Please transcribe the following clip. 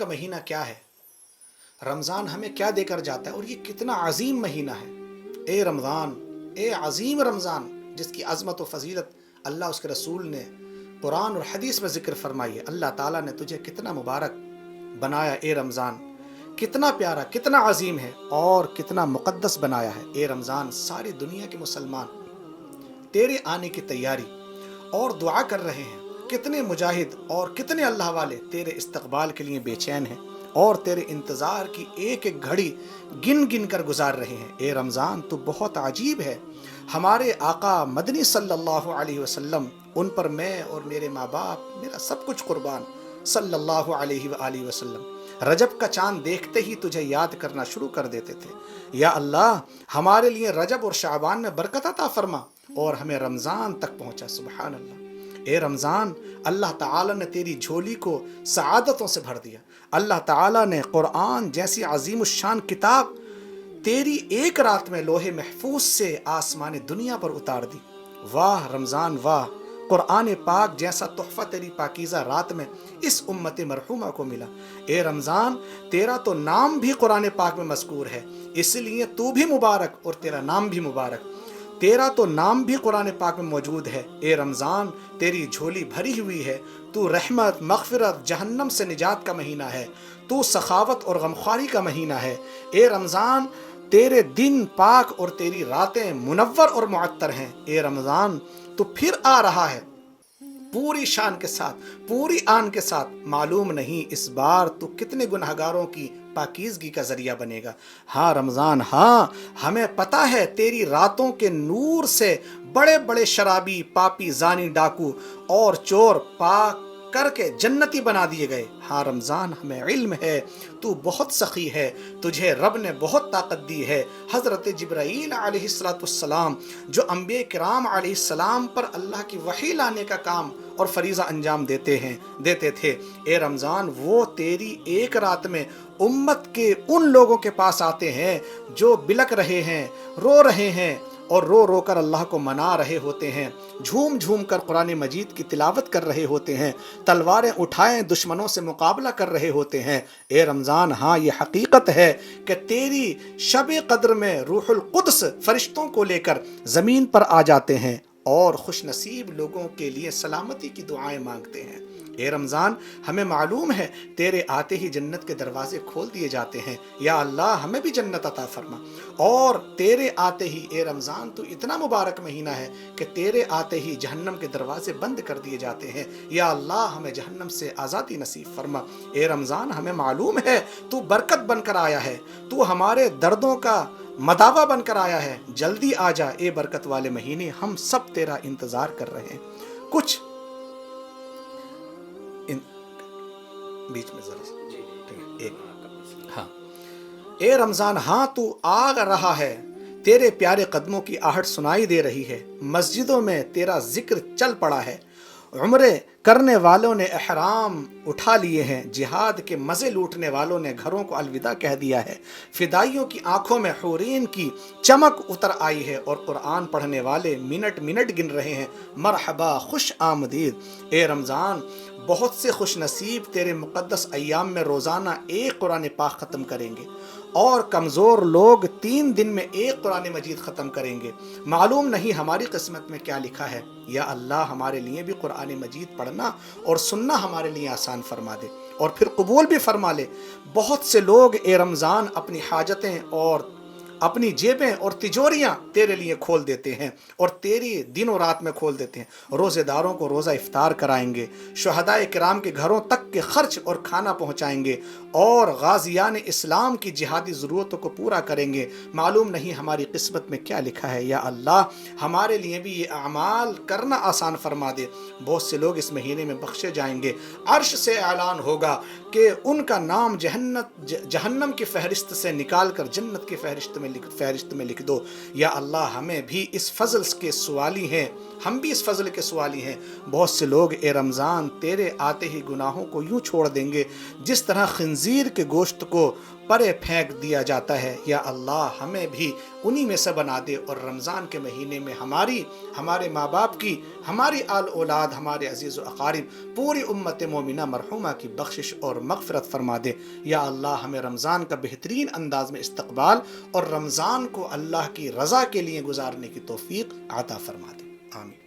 مہینہ کیا ہے، رمضان ہمیں کیا دے کر جاتا ہے، اور یہ کتنا عظیم مہینہ ہے۔ اے رمضان، اے عظیم رمضان، جس کی عظمت و فضیلت اللہ اس کے رسول نے قرآن اور حدیث میں ذکر فرمائی ہے۔ اللہ تعالیٰ نے تجھے کتنا مبارک بنایا اے رمضان، کتنا پیارا، کتنا عظیم ہے اور کتنا مقدس بنایا ہے اے رمضان۔ ساری دنیا کے مسلمان تیرے آنے کی تیاری اور دعا کر رہے ہیں، کتنے مجاہد اور کتنے اللہ والے تیرے استقبال کے لیے بے چین ہیں اور تیرے انتظار کی ایک ایک گھڑی گن گن کر گزار رہے ہیں۔ اے رمضان، تو بہت عجیب ہے۔ ہمارے آقا مدنی صلی اللہ علیہ وسلم، ان پر میں اور میرے ماں باپ، میرا سب کچھ قربان، صلی اللہ علیہ وآلہ وسلم، رجب کا چاند دیکھتے ہی تجھے یاد کرنا شروع کر دیتے تھے۔ یا اللہ، ہمارے لیے رجب اور شعبان میں برکت عطا فرما اور ہمیں رمضان تک پہنچا۔ سبحان اللہ۔ اے رمضان، اللہ تعالیٰ نے تیری جھولی کو سعادتوں سے بھر دیا۔ اللہ تعالیٰ نے قرآن جیسی عظیم الشان کتاب تیری ایک رات میں لوح محفوظ سے آسمان دنیا پر اتار دی۔ واہ رمضان واہ، قرآن پاک جیسا تحفہ تیری پاکیزہ رات میں اس امت مرحومہ کو ملا۔ اے رمضان، تیرا تو نام بھی قرآن پاک میں مذکور ہے، اس لیے تو بھی مبارک اور تیرا نام بھی مبارک۔ تیرا تو نام بھی قرآن پاک میں موجود ہے۔ اے رمضان، تیری جھولی بھری ہوئی ہے۔ تو رحمت، مغفرت، جہنم سے نجات کا مہینہ ہے۔ تو سخاوت اور غمخواری کا مہینہ ہے۔ اے رمضان، تیرے دن پاک اور تیری راتیں منور اور معطر ہیں۔ اے رمضان، تو پھر آ رہا ہے پوری شان کے ساتھ، پوری آن کے ساتھ۔ معلوم نہیں اس بار تو کتنے گنہگاروں کی پاکیزگی کا ذریعہ بنے گا۔ ہاں رمضان، ہاں، ہمیں پتہ ہے تیری راتوں کے نور سے بڑے بڑے شرابی، پاپی، زانی، ڈاکو اور چور پاک کر کے جنتی بنا دیے گئے۔ ہاں رمضان، ہمیں علم ہے تو بہت سخی ہے، تجھے رب نے بہت طاقت دی ہے۔ حضرت جبرائیل علیہ السلام جو انبیاء کرام علیہ السلام پر اللہ کی وحی لانے کا کام اور فریضہ انجام دیتے تھے، اے رمضان، وہ تیری ایک رات میں امت کے ان لوگوں کے پاس آتے ہیں جو بلک رہے ہیں، رو رہے ہیں اور رو رو کر اللہ کو منا رہے ہوتے ہیں، جھوم جھوم کر قرآن مجید کی تلاوت کر رہے ہوتے ہیں، تلواریں اٹھائیں دشمنوں سے مقابلہ کر رہے ہوتے ہیں۔ اے رمضان، ہاں، یہ حقیقت ہے کہ تیری شب قدر میں روح القدس فرشتوں کو لے کر زمین پر آ جاتے ہیں اور خوش نصیب لوگوں کے لیے سلامتی کی دعائیں مانگتے ہیں۔ اے رمضان، ہمیں معلوم ہے تیرے آتے ہی جنت کے دروازے کھول دیے جاتے ہیں۔ یا اللہ، ہمیں بھی جنت عطا فرما۔ اور تیرے آتے ہی اے رمضان، تو اتنا مبارک مہینہ ہے کہ تیرے آتے ہی جہنم کے دروازے بند کر دیے جاتے ہیں۔ یا اللہ، ہمیں جہنم سے آزادی نصیب فرما۔ اے رمضان، ہمیں معلوم ہے تو برکت بن کر آیا ہے، تو ہمارے دردوں کا مداوا بن کر آیا ہے۔ جلدی آ جا اے برکت والے مہینے، ہم سب تیرا انتظار کر رہے ہیں۔ کچھ بیچ میں ذرا ہاں، اے رمضان، ہاں، تو آ رہا ہے، تیرے پیارے قدموں کی آہٹ سنائی دے رہی ہے، مسجدوں میں تیرا ذکر چل پڑا ہے، عمرے کرنے والوں نے احرام اٹھا لیے ہیں، جہاد کے مزے لوٹنے والوں نے گھروں کو الوداع کہہ دیا ہے، فدائیوں کی آنکھوں میں حورین کی چمک اتر آئی ہے اور قرآن پڑھنے والے منٹ منٹ گن رہے ہیں۔ مرحبا، خوش آمدید۔ اے رمضان، بہت سے خوش نصیب تیرے مقدس ایام میں روزانہ ایک قرآن پاک ختم کریں گے اور کمزور لوگ 3 دن میں ایک قرآن مجید ختم کریں گے۔ معلوم نہیں ہماری قسمت میں کیا لکھا ہے۔ یا اللہ، ہمارے لیے بھی قرآن مجید پڑھنا اور سننا ہمارے لیے آسان فرما دے اور پھر قبول بھی فرما لے۔ بہت سے لوگ اے رمضان اپنی حاجتیں اور اپنی جیبیں اور تجوریاں تیرے لیے کھول دیتے ہیں اور تیری دن و رات میں کھول دیتے ہیں۔ روزے داروں کو روزہ افطار کرائیں گے، شہداء کرام کے گھروں تک کے خرچ اور کھانا پہنچائیں گے اور غازیان اسلام کی جہادی ضرورتوں کو پورا کریں گے۔ معلوم نہیں ہماری قسمت میں کیا لکھا ہے۔ یا اللہ، ہمارے لیے بھی یہ اعمال کرنا آسان فرما دے۔ بہت سے لوگ اس مہینے میں بخشے جائیں گے، عرش سے اعلان ہوگا کہ ان کا نام جہنم کی فہرست سے نکال کر جنت کی فہرست میں لکھ دو۔ یا اللہ، ہمیں بھی اس فضل کے سوالی ہیں، ہم بھی اس فضل کے سوالی ہیں۔ بہت سے لوگ اے رمضان تیرے آتے ہی گناہوں کو یوں چھوڑ دیں گے جس طرح خنزیر کے گوشت کو پرے پھینک دیا جاتا ہے۔ یا اللہ، ہمیں بھی انہی میں سے بنا دے، اور رمضان کے مہینے میں ہماری، ہمارے ماں باپ کی، ہماری آل اولاد، ہمارے عزیز و اقارب، پوری امت مومنہ مرحومہ کی بخشش اور مغفرت فرما دے۔ یا اللہ ہمیں رمضان کا بہترین انداز میں استقبال اور رمضان کو اللہ کی رضا کے لیے گزارنے کی توفیق عطا فرما دے، آمین۔